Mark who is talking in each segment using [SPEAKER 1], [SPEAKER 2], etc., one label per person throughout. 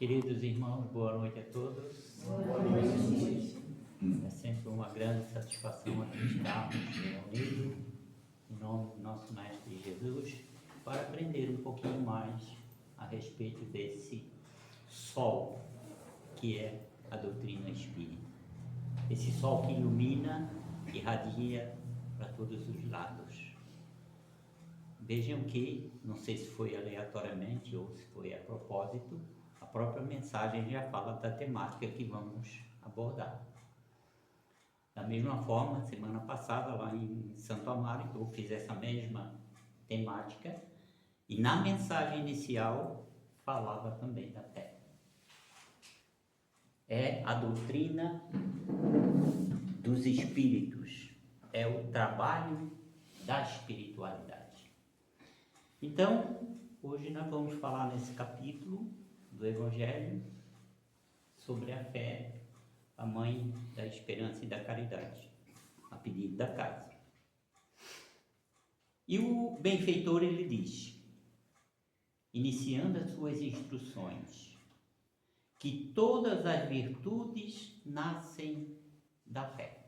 [SPEAKER 1] Queridos irmãos, boa noite a todos.
[SPEAKER 2] Boa noite.
[SPEAKER 1] É sempre uma grande satisfação aqui estarmos reunidos em nome do nosso Mestre Jesus para aprender um pouquinho mais a respeito desse sol que é a doutrina espírita. Esse sol que ilumina, irradia para todos os lados. Vejam que, não sei se foi aleatoriamente ou se foi a propósito, a própria mensagem já fala da temática que vamos abordar. Da mesma forma, semana passada, lá em Santo Amaro, eu fiz essa mesma temática e na mensagem inicial falava também da fé. É a doutrina dos espíritos, é o trabalho da espiritualidade. Então, hoje nós vamos falar nesse capítulo do Evangelho sobre a fé, a mãe da esperança e da caridade, a pedido da casa. E o benfeitor, ele diz, iniciando as suas instruções, que todas as virtudes nascem da fé.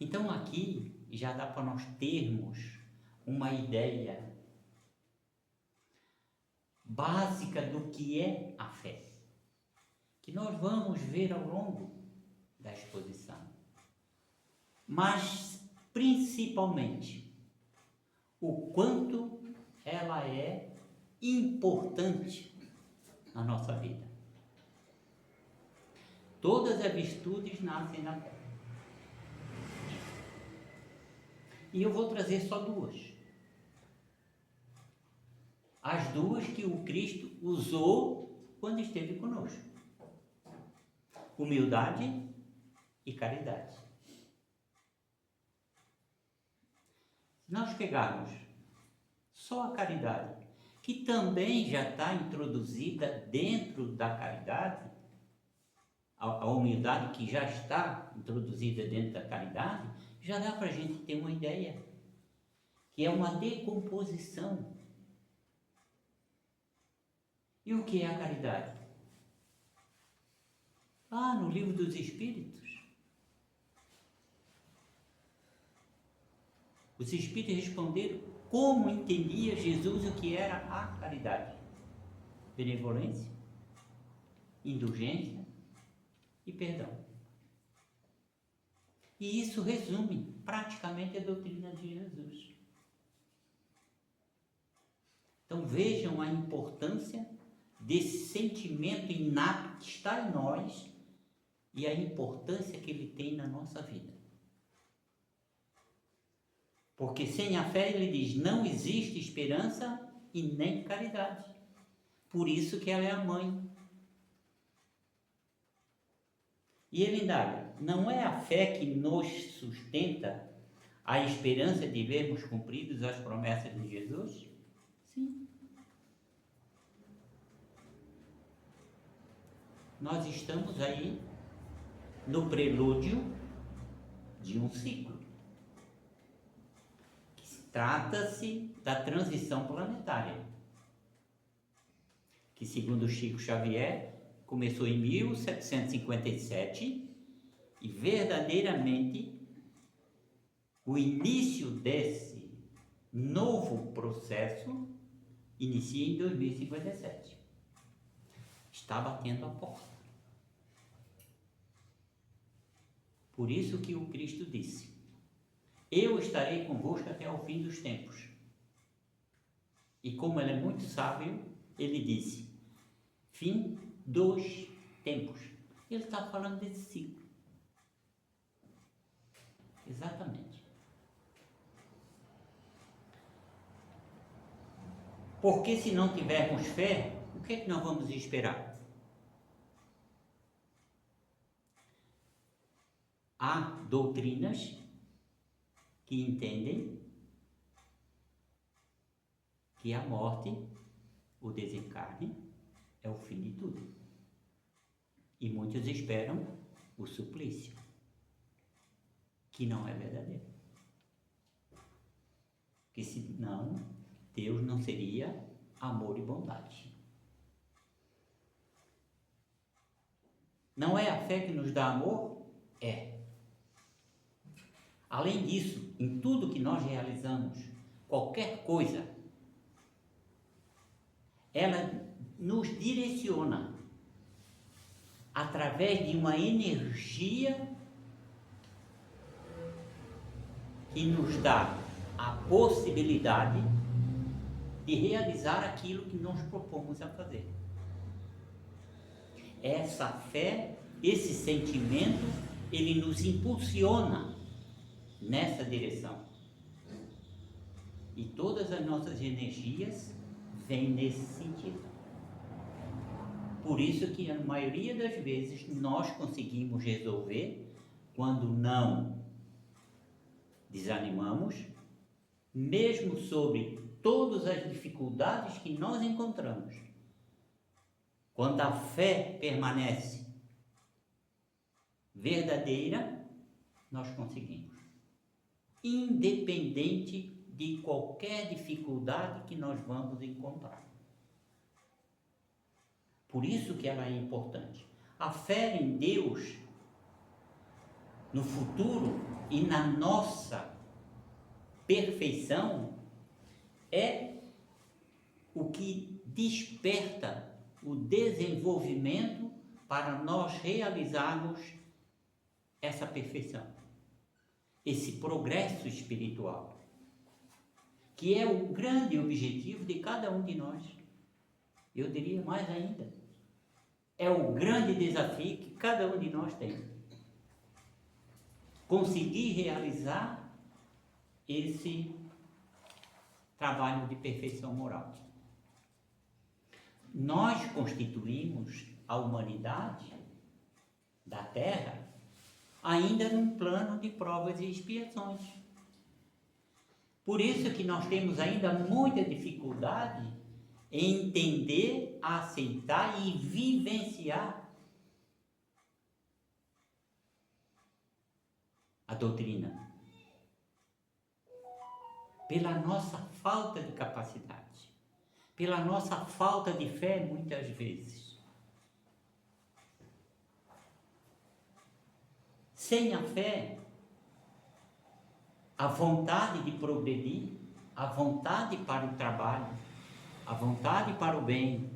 [SPEAKER 1] Então aqui já dá para nós termos uma ideia básica do que é a fé, que nós vamos ver ao longo da exposição. Mas, principalmente, o quanto ela é importante na nossa vida. Todas as virtudes nascem da fé. E eu vou trazer só duas. As duas que o Cristo usou quando esteve conosco: humildade e caridade. Se nós pegarmos só a caridade, que também já está introduzida dentro da caridade, a humildade que já está introduzida dentro da caridade, já dá para a gente ter uma ideia, que é uma decomposição. E o que é a caridade? No Livro dos Espíritos, os Espíritos responderam como entendia Jesus o que era a caridade: benevolência, indulgência e perdão. E isso resume praticamente a doutrina de Jesus. Então vejam a importância desse sentimento inato que está em nós e a importância que ele tem na nossa vida. Porque sem a fé, ele diz, não existe esperança e nem caridade. Por isso que ela é a mãe. E ele indaga, não é a fé que nos sustenta a esperança de vermos cumpridas as promessas de Jesus? Sim. Nós estamos aí no prelúdio de um ciclo. Trata-se da transição planetária, que segundo Chico Xavier, começou em 1757 e verdadeiramente o início desse novo processo inicia em 2057. Está batendo a porta. Por isso que o Cristo disse, eu estarei convosco até ao fim dos tempos. E como ele é muito sábio, ele disse, fim dos tempos. Ele está falando desse ciclo. Exatamente. Porque se não tivermos fé, o que é que nós vamos esperar? Há doutrinas que entendem que a morte, o desencarne, é o fim de tudo. E muitos esperam o suplício, que não é verdadeiro. Porque senão, Deus não seria amor e bondade. Não é a fé que nos dá amor? É. Além disso, em tudo que nós realizamos, qualquer coisa, ela nos direciona através de uma energia que nos dá a possibilidade de realizar aquilo que nós propomos a fazer. Essa fé, esse sentimento, ele nos impulsiona nessa direção. E todas as nossas energias vêm nesse sentido. Por isso que a maioria das vezes nós conseguimos resolver quando não desanimamos, mesmo sobre todas as dificuldades que nós encontramos. Quando a fé permanece verdadeira, nós conseguimos. Independente de qualquer dificuldade que nós vamos encontrar. Por isso que ela é importante. A fé em Deus, no futuro e na nossa perfeição, é o que desperta o desenvolvimento para nós realizarmos essa perfeição, esse progresso espiritual, que é o grande objetivo de cada um de nós. Eu diria mais ainda, é o grande desafio que cada um de nós tem. Conseguir realizar esse trabalho de perfeição moral. Nós constituímos a humanidade da Terra ainda num plano de provas e expiações. Por isso que nós temos ainda muita dificuldade em entender, aceitar e vivenciar a doutrina. Pela nossa falta de capacidade, pela nossa falta de fé, muitas vezes. Sem a fé, a vontade de progredir, a vontade para o trabalho, a vontade para o bem,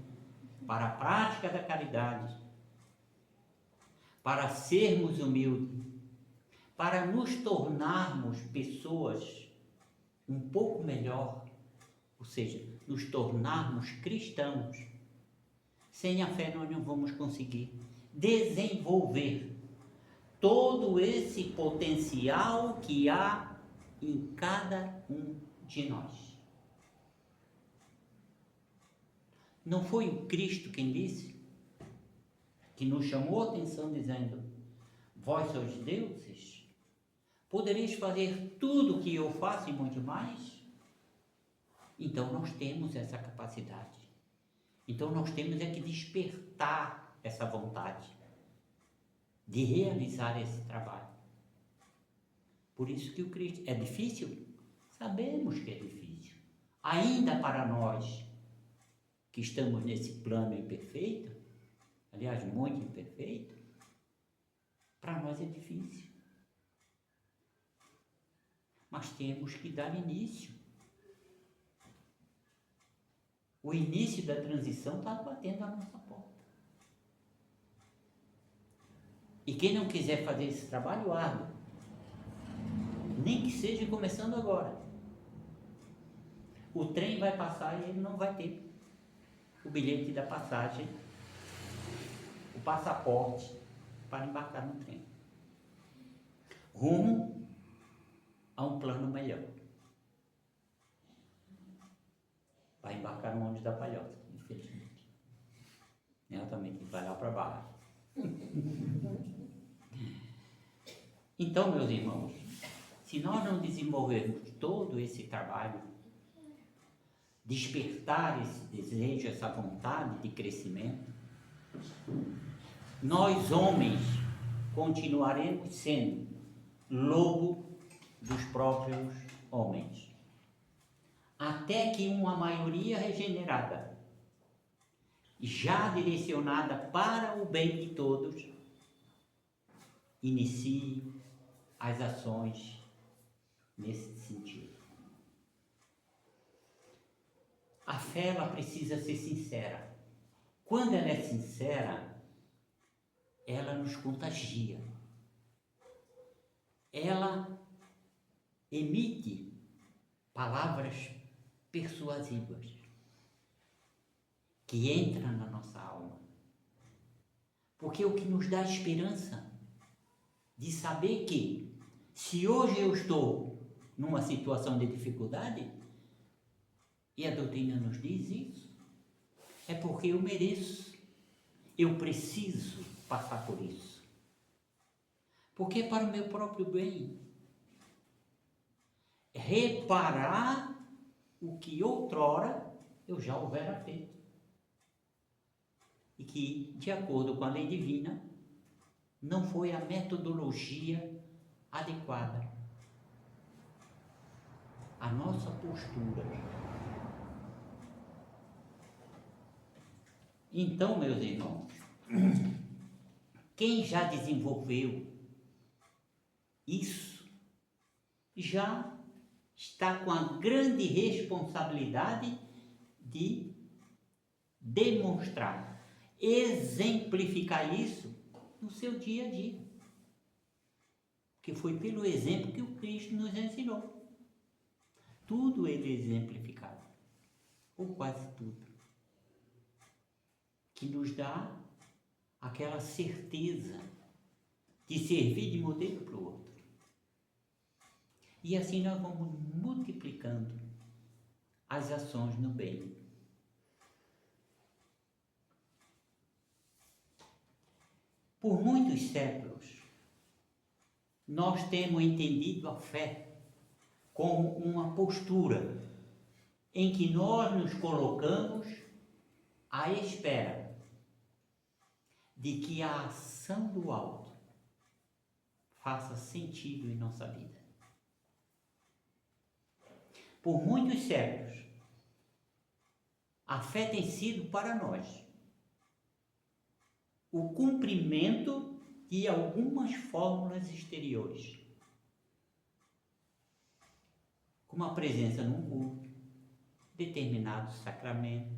[SPEAKER 1] para a prática da caridade, para sermos humildes, para nos tornarmos pessoas um pouco melhor, ou seja, nos tornarmos cristãos. Sem a fé nós não vamos conseguir desenvolver todo esse potencial que há em cada um de nós. Não foi o Cristo quem disse? Que nos chamou a atenção dizendo: vós sois deuses? Podereis fazer tudo o que eu faço e muito mais? Então nós temos essa capacidade. Então nós temos é que despertar essa vontade de realizar esse trabalho. Por isso que o Cristo... É difícil? Sabemos que é difícil. Ainda para nós que estamos nesse plano imperfeito, aliás, muito imperfeito, para nós é difícil. Mas temos que dar início. O início da transição está batendo a nossa porta. E quem não quiser fazer esse trabalho árduo, nem que seja começando agora, o trem vai passar e ele não vai ter o bilhete da passagem, o passaporte para embarcar no trem, rumo a um plano melhor. Vai embarcar no ônibus da Palhoça, infelizmente. Ela também vai lá para baixo. Então, meus irmãos, se nós não desenvolvermos todo esse trabalho, despertar esse desejo, essa vontade de crescimento, nós homens continuaremos sendo lobo dos próprios homens, até que uma maioria regenerada, já direcionada para o bem de todos, inicie as ações nesse sentido. A fé, ela precisa ser sincera. Quando ela é sincera, ela nos contagia. Ela emite palavras persuasivas que entram na nossa alma. Porque é o que nos dá esperança de saber que, se hoje eu estou numa situação de dificuldade, e a doutrina nos diz isso, é porque eu mereço, eu preciso passar por isso. Porque é para o meu próprio bem. Reparar o que outrora eu já houvera feito. E que, de acordo com a lei divina, não foi a metodologia adequada. A nossa postura. Então, meus irmãos, quem já desenvolveu isso, já está com a grande responsabilidade de demonstrar, exemplificar isso no seu dia a dia. Porque foi pelo exemplo que o Cristo nos ensinou. Tudo ele exemplificado, ou quase tudo, que nos dá aquela certeza de servir de modelo para o outro. E assim nós vamos multiplicando as ações no bem. Por muitos séculos, nós temos entendido a fé como uma postura em que nós nos colocamos à espera de que a ação do alto faça sentido em nossa vida. Por muitos séculos, a fé tem sido para nós o cumprimento de algumas fórmulas exteriores, como a presença num culto, determinado sacramento,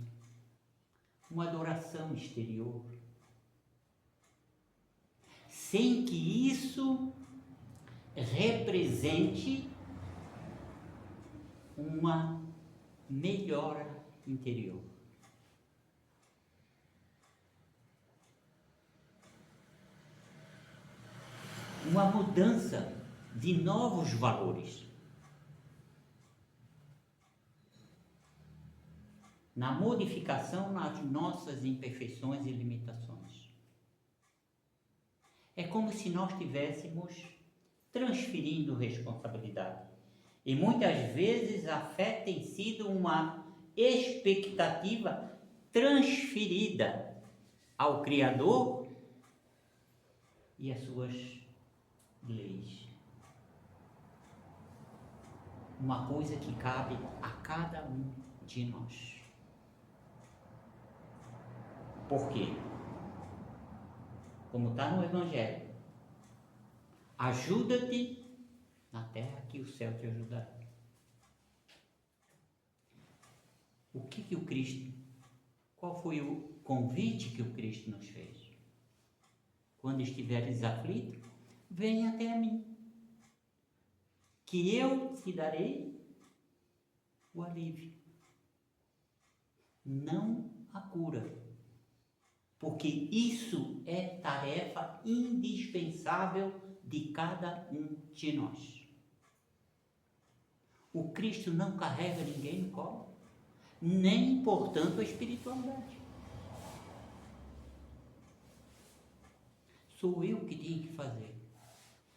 [SPEAKER 1] uma adoração exterior, sem que isso represente uma melhora interior. Uma mudança de novos valores. Na modificação nas nossas imperfeições e limitações. É como se nós estivéssemos transferindo responsabilidade. E muitas vezes a fé tem sido uma expectativa transferida ao Criador e às suas leis. Uma coisa que cabe a cada um de nós. Por quê? Como está no Evangelho, ajuda-te na terra que o céu te ajudará. Qual foi o convite que o Cristo nos fez? Quando estiveres aflito, venha até a mim, que eu te darei o alívio, não a cura, porque isso é tarefa indispensável de cada um de nós. O Cristo não carrega ninguém no colo, nem, portanto, a espiritualidade. Sou eu que tenho que fazer,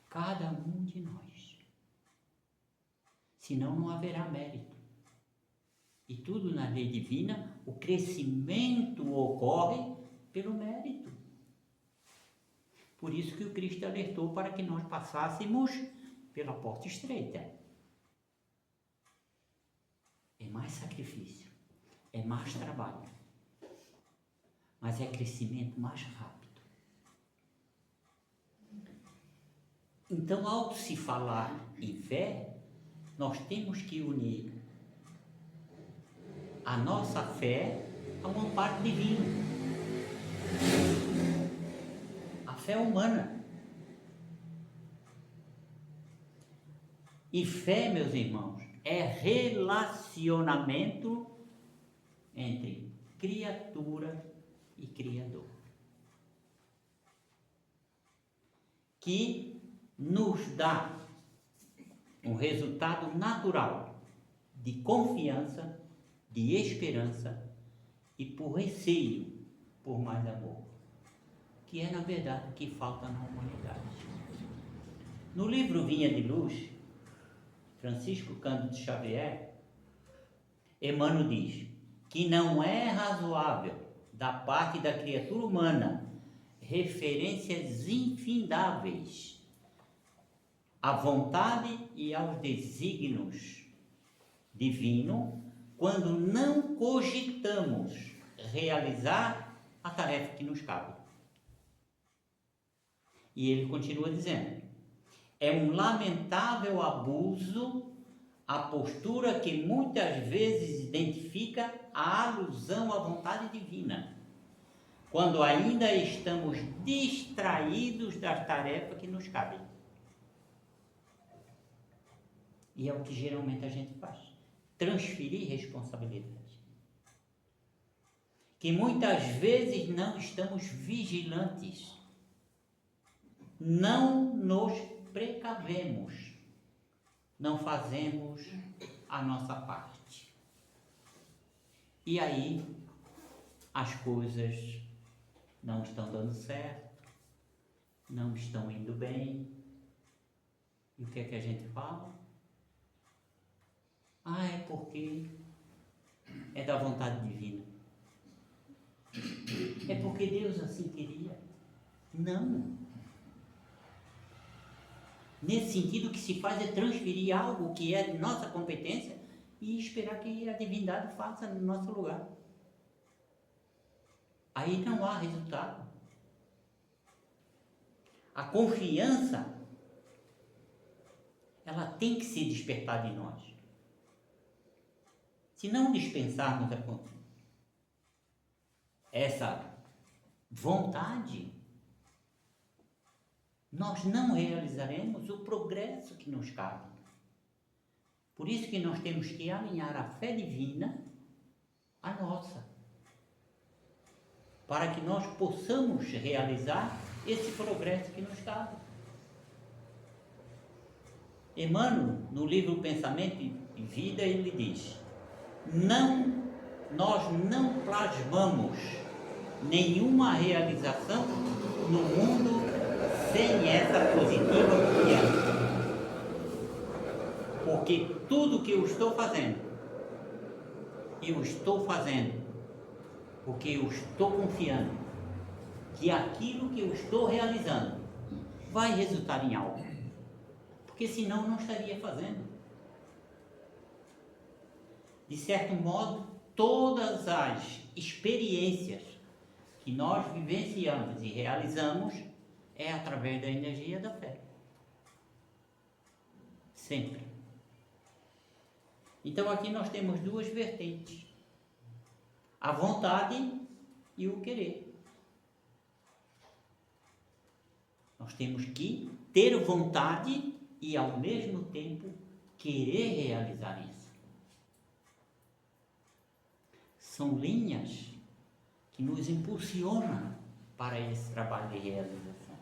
[SPEAKER 1] cada um de nós. Senão não haverá mérito. E tudo na lei divina, o crescimento ocorre pelo mérito. Por isso que o Cristo alertou para que nós passássemos pela porta estreita. É mais sacrifício, é mais trabalho, mas é crescimento mais rápido. Então, ao se falar em fé, nós temos que unir a nossa fé a um amparo divino. A fé humana. E fé, meus irmãos, é relacionamento entre criatura e Criador, que nos dá um resultado natural de confiança, de esperança e por receio, por mais amor, que é na verdade o que falta na humanidade. No livro Vinha de Luz, Francisco Cândido Xavier, Emmanuel diz que não é razoável da parte da criatura humana referências infindáveis à vontade e aos desígnios divinos quando não cogitamos realizar a tarefa que nos cabe. E ele continua dizendo: é um lamentável abuso a postura que muitas vezes identifica a alusão à vontade divina, quando ainda estamos distraídos das tarefas que nos cabem. E é o que geralmente a gente faz: transferir responsabilidade. Que muitas vezes não estamos vigilantes, não nos precavemos, não fazemos a nossa parte. E aí as coisas não estão dando certo, não estão indo bem. E o que é que a gente fala? É porque é da vontade divina. É porque Deus assim queria. Não. Nesse sentido, o que se faz é transferir algo que é de nossa competência e esperar que a divindade faça no nosso lugar. Aí não há resultado. A confiança, ela tem que se despertar de nós. Se não dispensarmos essa vontade, nós não realizaremos o progresso que nos cabe. Por isso que nós temos que alinhar a fé divina à nossa, para que nós possamos realizar esse progresso que nos cabe. Emmanuel, no livro Pensamento e Vida, ele diz: nós não plasmamos nenhuma realização no mundo sem essa positiva confiança. Porque tudo que eu estou fazendo porque eu estou confiando que aquilo que eu estou realizando vai resultar em algo. Porque senão não estaria fazendo. De certo modo, todas as experiências que nós vivenciamos e realizamos é através da energia da fé. Sempre. Então aqui nós temos duas vertentes: a vontade e o querer. Nós temos que ter vontade e ao mesmo tempo querer realizar isso. São linhas que nos impulsionam para esse trabalho de realização.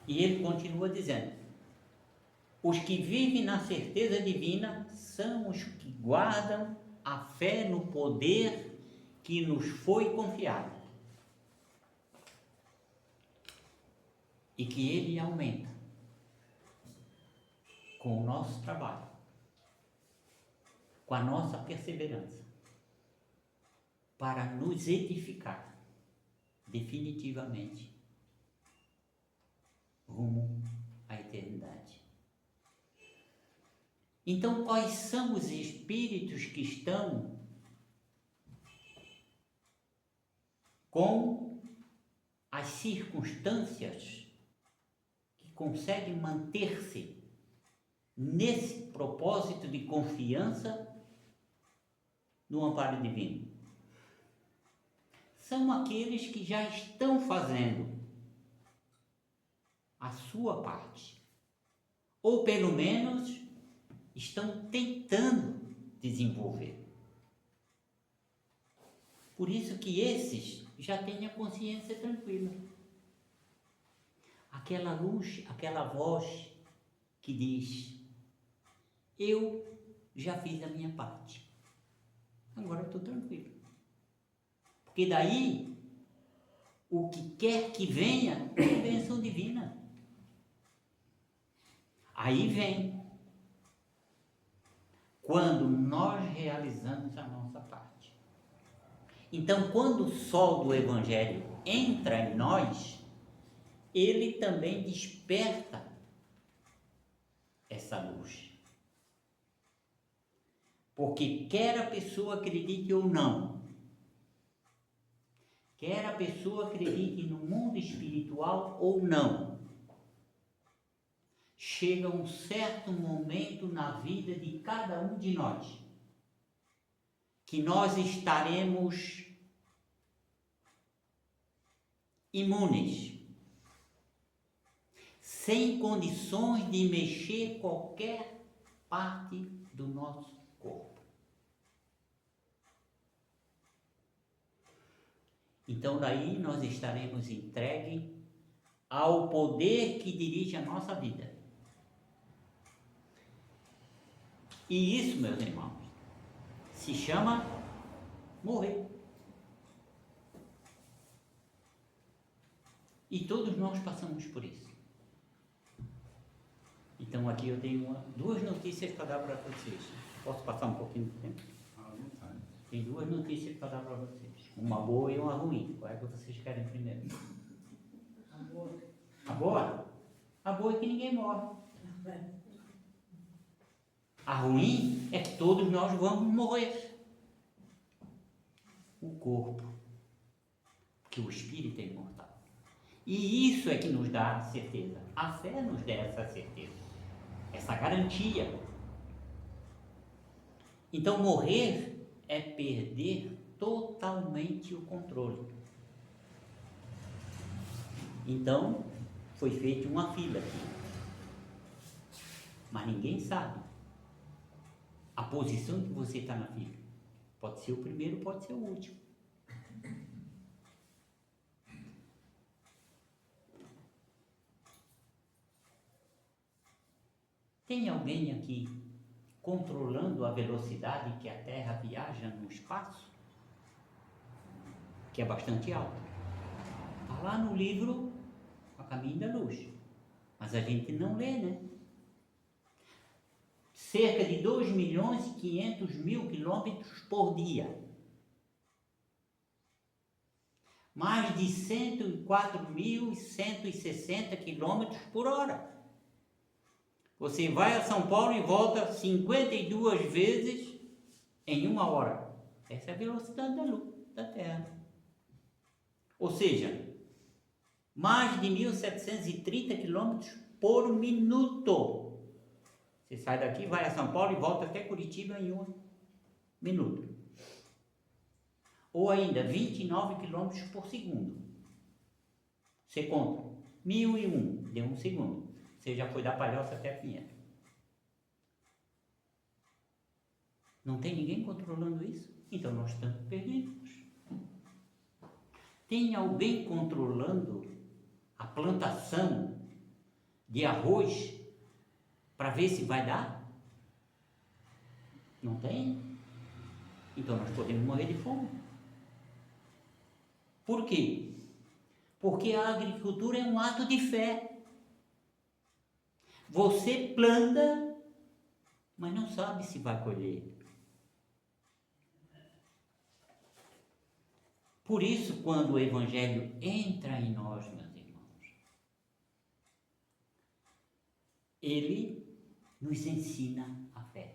[SPEAKER 1] E ele continua dizendo: os que vivem na certeza divina são os que guardam a fé no poder que nos foi confiado e que ele aumenta com o nosso trabalho, com a nossa perseverança, para nos edificar definitivamente rumo à eternidade. Então, quais são os espíritos que estão com as circunstâncias que consegue manter-se nesse propósito de confiança no amparo divino? São aqueles que já estão fazendo a sua parte, ou pelo menos estão tentando desenvolver. Por isso que esses já têm a consciência tranquila. Aquela luz, aquela voz que diz: eu já fiz a minha parte, agora estou tranquilo. Porque daí, o que quer que venha é bênção divina. Aí vem quando nós realizamos a nossa parte. Então, quando o sol do Evangelho entra em nós, ele também desperta essa luz. Porque quer a pessoa acredite ou não, quer a pessoa acredite no mundo espiritual ou não, chega um certo momento na vida de cada um de nós que nós estaremos imunes, sem condições de mexer qualquer parte do nosso corpo. Então daí nós estaremos entregues ao poder que dirige a nossa vida. E isso, meus irmãos, se chama morrer. E todos nós passamos por isso. Então aqui eu tenho duas notícias para dar para vocês. Posso passar um pouquinho de tempo? Tem duas notícias para dar para vocês. Uma boa e uma ruim. Qual é que vocês querem primeiro?
[SPEAKER 2] A boa.
[SPEAKER 1] A boa? A boa é que ninguém morre. A ruim é que todos nós vamos morrer. O corpo. Porque o espírito é imortal. E isso é que nos dá a certeza. A fé nos dá essa certeza, essa garantia. Então, morrer é perder totalmente o controle. Então, foi feita uma fila aqui. Mas ninguém sabe a posição que você está na fila. Pode ser o primeiro, pode ser o último. Tem alguém aqui controlando a velocidade que a Terra viaja no espaço? Que é bastante alta. Está lá no livro A Caminho da Luz. Mas a gente não lê, né? Cerca de 2.500.000 quilômetros por dia. Mais de 104.160 quilômetros por hora. Você vai a São Paulo e volta 52 vezes em 1 hora. Essa é a velocidade da luz, da Terra. Ou seja, mais de 1.730 quilômetros por minuto. Você sai daqui, vai a São Paulo e volta até Curitiba em 1 minuto. Ou ainda 29 quilômetros por segundo. Você conta 1.001, deu 1 segundo. Você já foi da Palhoça até Pinheiro. Não tem ninguém controlando isso? Então nós estamos perdidos. Tem alguém controlando a plantação de arroz para ver se vai dar? Não tem? Então nós podemos morrer de fome. Por quê? Porque a agricultura é um ato de fé. Você planta, mas não sabe se vai colher. Por isso, quando o Evangelho entra em nós, meus irmãos, ele nos ensina a fé.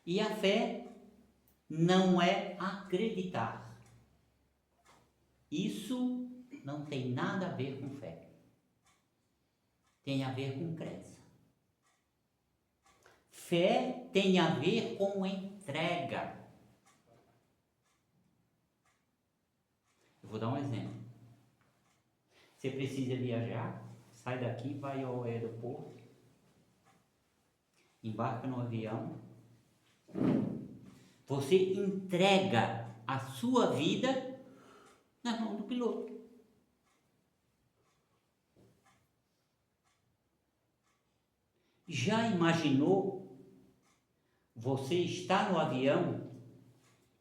[SPEAKER 1] E a fé não é acreditar. Isso não tem nada a ver com fé. tem a ver com crença. Fé tem a ver com entrega. Eu vou dar um exemplo. Você precisa viajar, sai daqui, vai ao aeroporto, embarca no avião, você entrega a sua vida na mão do piloto. Já imaginou você estar no avião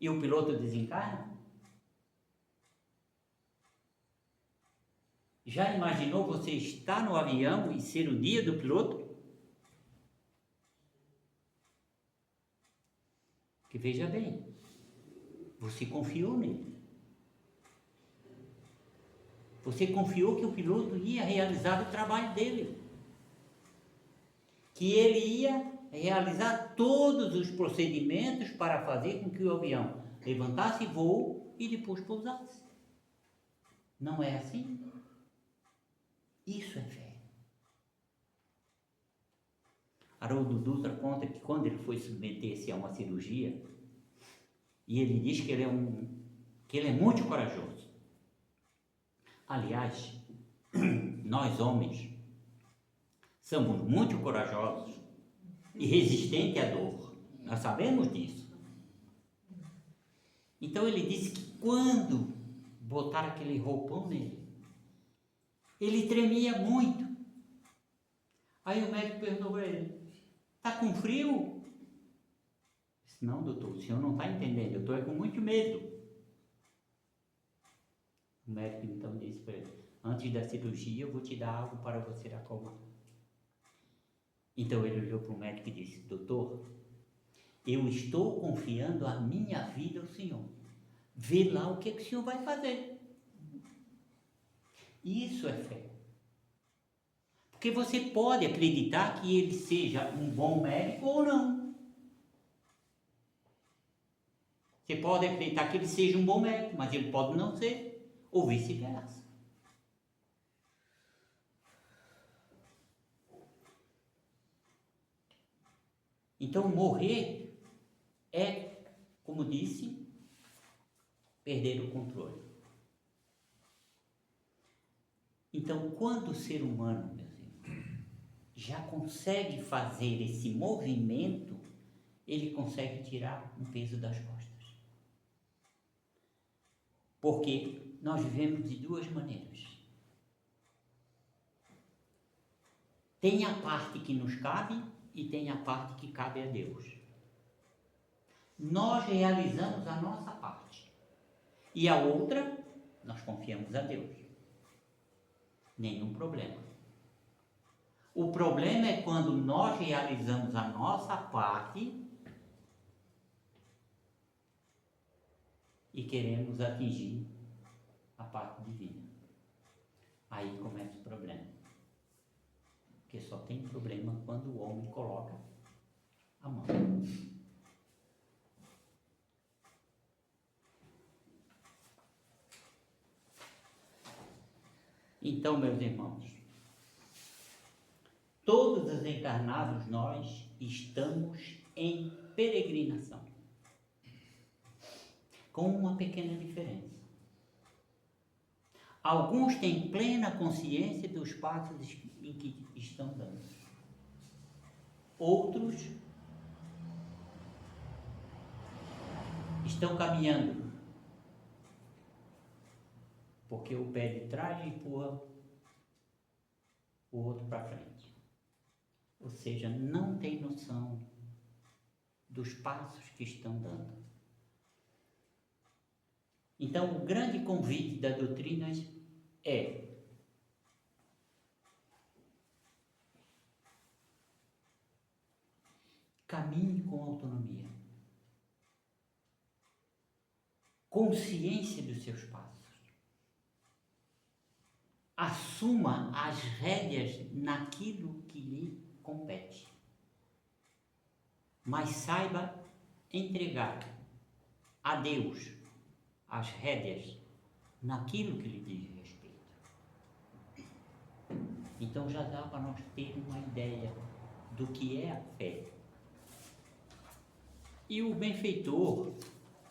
[SPEAKER 1] e o piloto desencarna? Já imaginou você estar no avião e ser o dia do piloto? Que veja bem, você confiou nele. Você confiou que o piloto ia realizar o trabalho dele. Que ele ia realizar todos os procedimentos para fazer com que o avião levantasse voo e depois pousasse. Não é assim? Isso é fé. Haroldo Dutra conta que quando ele foi submeter-se a uma cirurgia, e ele diz que ele é muito corajoso. Aliás, nós homens somos muito corajosos e resistentes à dor. Nós sabemos disso. Então ele disse que quando botaram aquele roupão nele, ele tremia muito. Aí o médico perguntou para ele: está com frio? Ele disse: não, doutor, o senhor não está entendendo, eu estou com muito medo. O médico então disse para ele: antes da cirurgia eu vou te dar algo para você acalmar. Então ele olhou para o médico e disse: doutor, eu estou confiando a minha vida ao senhor. Vê lá o que o senhor vai fazer. Isso é fé. Porque você pode acreditar que ele seja um bom médico ou não. Você pode acreditar que ele seja um bom médico, mas ele pode não ser, ou vice-versa. Então, morrer é, como disse, perder o controle. Então, quando o ser humano, meus irmãos, já consegue fazer esse movimento, ele consegue tirar um peso das costas. Porque nós vivemos de duas maneiras. Tem a parte que nos cabe e tem a parte que cabe a Deus. Nós realizamos a nossa parte. E a outra, nós confiamos a Deus. Nenhum problema. O problema é quando nós realizamos a nossa parte e queremos atingir a parte divina. Aí começa o problema. Porque só tem problema quando o homem coloca a mão. Então, meus irmãos, todos os encarnados nós estamos em peregrinação. Com uma pequena diferença. Alguns têm plena consciência dos passos em que estão dando. Outros estão caminhando, porque o pé de trás empurra o outro para frente. Ou seja, não tem noção dos passos que estão dando. Então, o grande convite da doutrina é: caminhe com autonomia, consciência dos seus passos, assuma as rédeas naquilo que lhe compete, mas saiba entregar a Deus as rédeas naquilo que lhe diz respeito. Então já dá para nós ter uma ideia do que é a fé. E o benfeitor,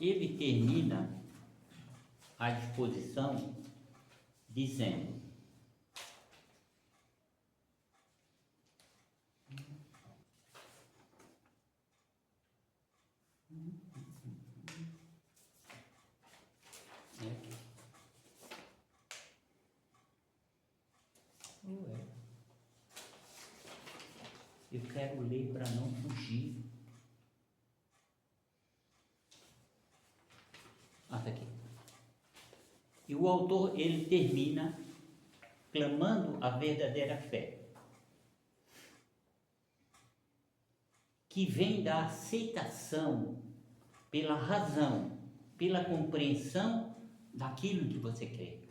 [SPEAKER 1] ele termina a exposição dizendo: eu quero ler para não fugir. Tá aqui. E o autor, ele termina clamando a verdadeira fé, que vem da aceitação pela razão, pela compreensão daquilo que você crê,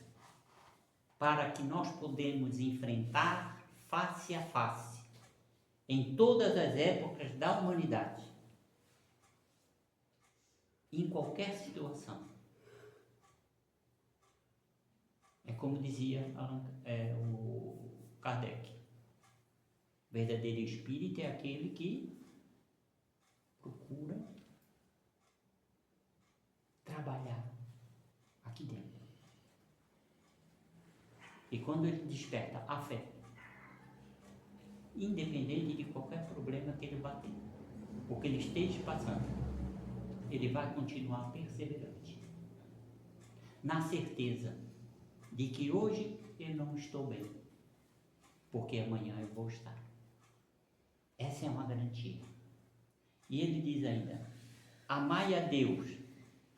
[SPEAKER 1] para que nós podemos enfrentar face a face, em todas as épocas da humanidade, em qualquer situação. É como dizia o Kardec: o verdadeiro espírito é aquele que procura trabalhar aqui dentro. E quando ele desperta a fé, independente de qualquer problema que ele bater, ou que ele esteja passando, ele vai continuar perseverante, na certeza de que hoje eu não estou bem, porque amanhã eu vou estar. Essa é uma garantia. E ele diz ainda: amai a Deus,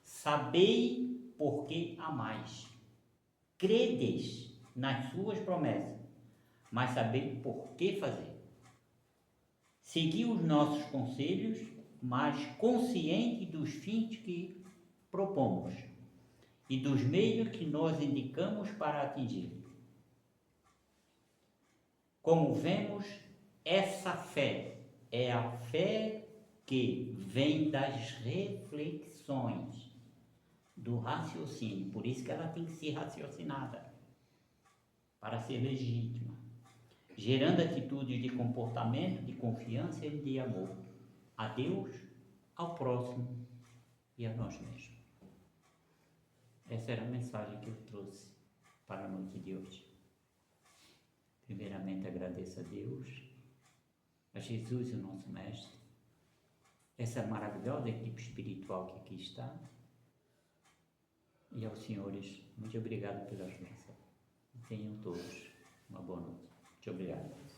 [SPEAKER 1] sabei porque amais, credes nas suas promessas, mas sabei por que fazer. Segui os nossos conselhos, mas consciente dos fins que propomos e dos meios que nós indicamos para atingir. Como vemos, essa fé é a fé que vem das reflexões, do raciocínio. Por isso que ela tem que ser raciocinada, para ser legítima, gerando atitudes de comportamento, de confiança e de amor a Deus, ao próximo e a nós mesmos. Essa era a mensagem que eu trouxe para a noite de hoje. Primeiramente, agradeço a Deus, a Jesus, o nosso Mestre, essa maravilhosa equipe espiritual que aqui está, e aos senhores, muito obrigado pela bênçãos. Tenham todos uma boa noite. Muito obrigado.